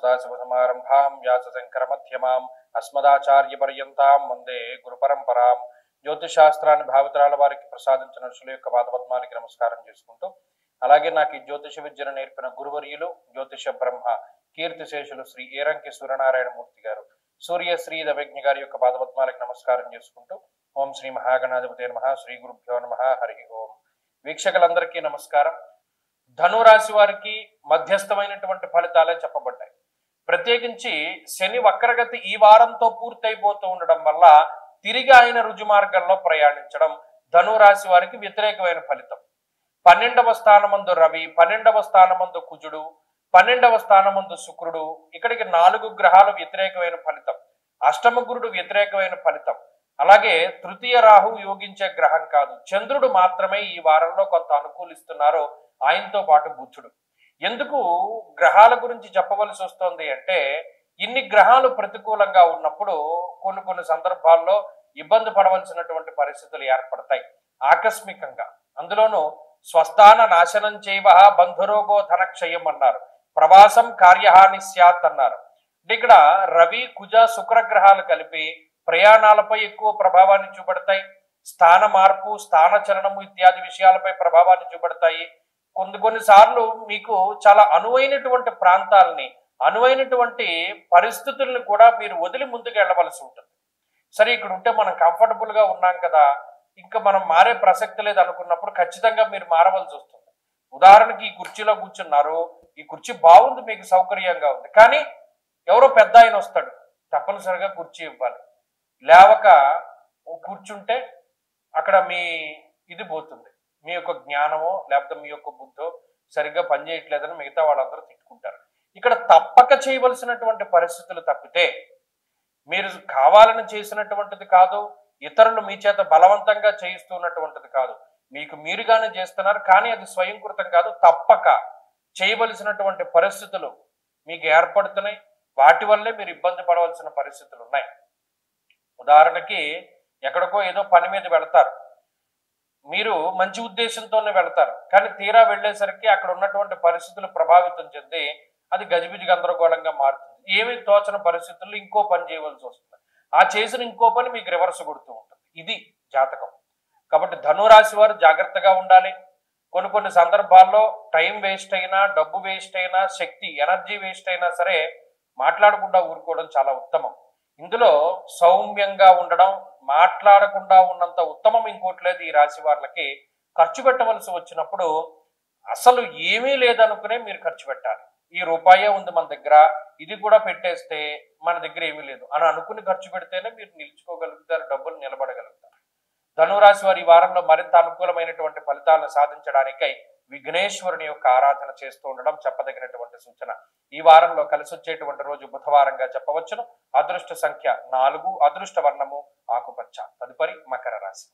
సదాశివసమారంభాం వ్యాసశంకరమధ్యమాం అస్మదాచార్యపర్యంతాం వందే గురుపరంపరాం. జ్యోతిషాస్త్రాన్ని భావితరాల వారికి ప్రసాదించిన ఋషుల యొక్క పాదపద్మాలకి నమస్కారం చేసుకుంటూ, అలాగే నాకు ఈ జ్యోతిష విద్యను నేర్పిన గురువర్యులు జ్యోతిష బ్రహ్మ కీర్తిశేషులు శ్రీ ఏరంకి సూర్యనారాయణమూర్తి గారు, సూర్యశ్రీ దవజ్ఞ గారి యొక్క పాదపద్మాలకి నమస్కారం చేసుకుంటూ, ఓం శ్రీ మహాగణాధిపతి నమః, శ్రీ గురుభ్యో నమః, హరి ఓం. వీక్షకులందరికీ నమస్కారం. ధనురాశి వారికి మధ్యస్థమైనటువంటి ఫలితాలే చెప్పబడ్డాయి. ప్రత్యేకించి శని వక్రగతి ఈ వారంతో పూర్తయిపోతూ ఉండడం వల్ల తిరిగి ఆయన రుజుమార్గంలో ప్రయాణించడం ధనురాశి వారికి వ్యతిరేకమైన ఫలితం. 12వ స్థానమందు రవి, 12వ స్థానమందు కుజుడు, 12వ స్థానమందు శుక్రుడు, ఇక్కడికి 4 గ్రహాలు వ్యతిరేకమైన ఫలితం. అష్టమ గురుడు వ్యతిరేకమైన ఫలితం. అలాగే తృతీయ రాహు యోగించే గ్రహం కాదు, చంద్రుడు మాత్రమే ఈ వారంలో కొంత అనుకూలిస్తున్నారు, ఆయనతో పాటు బుధుడు. ఎందుకు గ్రహాల గురించి చెప్పవలసి వస్తుంది అంటే, ఇన్ని గ్రహాలు ప్రతికూలంగా ఉన్నప్పుడు కొన్ని సందర్భాల్లో ఇబ్బంది పడవలసినటువంటి పరిస్థితులు ఏర్పడతాయి ఆకస్మికంగా. అందులోనూ స్వస్థాన నాశనం చేయవ బంధురోగో ధనక్షయం అన్నారు, ప్రవాసం కార్యహాని స్యాత్ అన్నారు. ఇక్కడ రవి కుజ శుక్ర గ్రహాలు కలిపి ప్రయాణాలపై ఎక్కువ ప్రభావాన్ని చూపెడతాయి. స్థాన మార్పు, స్థాన చలనము ఇత్యాది విషయాలపై ప్రభావాన్ని చూపెడతాయి. కొన్నిసార్లు మీకు చాలా అనువైనటువంటి ప్రాంతాలని, అనువైనటువంటి పరిస్థితులను కూడా మీరు వదిలి ముందుకు వెళ్ళవలసి ఉంటుంది. సరే, ఇక్కడ ఉంటే మనం కంఫర్టబుల్ గా ఉన్నాం కదా, ఇంకా మనం మారే ప్రసక్తి లేదు అనుకున్నప్పుడు ఖచ్చితంగా మీరు మారవలసి వస్తుంది. ఉదాహరణకి ఈ కుర్చీలో కూర్చున్నారు, ఈ కుర్చీ బాగుంది, మీకు సౌకర్యంగా ఉంది, కానీ ఎవరో పెద్ద ఆయన వస్తాడు, తప్పనిసరిగా కుర్చీ ఇవ్వాలి. లేవక కూర్చుంటే అక్కడ మీ ఇది పోతుంది, మీ యొక్క జ్ఞానమో లేకపోతే మీ యొక్క బుద్ధో సరిగ్గా పనిచేయట్లేదని మిగతా వాళ్ళందరూ తిట్టుకుంటారు. ఇక్కడ తప్పక చేయవలసినటువంటి పరిస్థితులు తప్పితే మీరు కావాలని చేసినటువంటిది కాదు, ఇతరులు మీ చేత బలవంతంగా చేయిస్తున్నటువంటిది కాదు, మీకు మీరుగానే చేస్తున్నారు, కానీ అది స్వయంకృతం కాదు. తప్పక చేయవలసినటువంటి పరిస్థితులు మీకు ఏర్పడుతున్నాయి, వాటి వల్లే మీరు ఇబ్బంది పడవలసిన పరిస్థితులు ఉన్నాయి. ఉదాహరణకి ఎక్కడికో ఏదో పని మీద వెళతారు, మీరు మంచి ఉద్దేశంతోనే వెళతారు, కానీ తీరా వెళ్ళేసరికి అక్కడ ఉన్నటువంటి పరిస్థితులు ప్రభావితం చెంది అది గజిబిజి గందరగోళంగా మారుతుంది. ఏమీ తోచని పరిస్థితుల్లో ఇంకో పని చేయవలసి వస్తుంది, ఆ చేసిన ఇంకో పని మీకు రివర్స్ కొడుతూ ఉంటుంది. ఇది జాతకం. కాబట్టి ధనురాశి వారు జాగ్రత్తగా ఉండాలి. కొన్ని సందర్భాల్లో టైం వేస్ట్ అయినా, డబ్బు వేస్ట్ అయినా, శక్తి ఎనర్జీ వేస్ట్ అయినా సరే మాట్లాడకుండా ఊరుకోవడం చాలా ఉత్తమం. ఇందులో సౌమ్యంగా ఉండడం, మాట్లాడకుండా ఉన్నంత ఉత్తమం ఇంకోటి లేదు. ఈ రాశి వాళ్ళకి ఖర్చు పెట్టవలసి వచ్చినప్పుడు అసలు ఏమీ లేదనుకునే మీరు ఖర్చు పెట్టాలి. ఈ రూపాయే ఉంది మన దగ్గర, ఇది కూడా పెట్టేస్తే మన దగ్గర ఏమీ లేదు అని అనుకుని ఖర్చు పెడితేనే మీరు నిలుచుకోగలుగుతారు, డబ్బులు నిలబడగలుగుతారు. ధనురాశి వారి ఈ వారంలో మరింత అనుకూలమైనటువంటి ఫలితాలను సాధించడానికై విఘ్నేశ్వరుని యొక్క ఆరాధన చేస్తూ ఉండడం చెప్పదగినటువంటి సూచన. ఈ వారంలో కలిసి వచ్చేటువంటి రోజు బుధవారంగా చెప్పవచ్చును. అదృష్ట సంఖ్య 4, అదృష్ట వర్ణము ఆకుపచ్చ. తదుపరి మకర రాశి.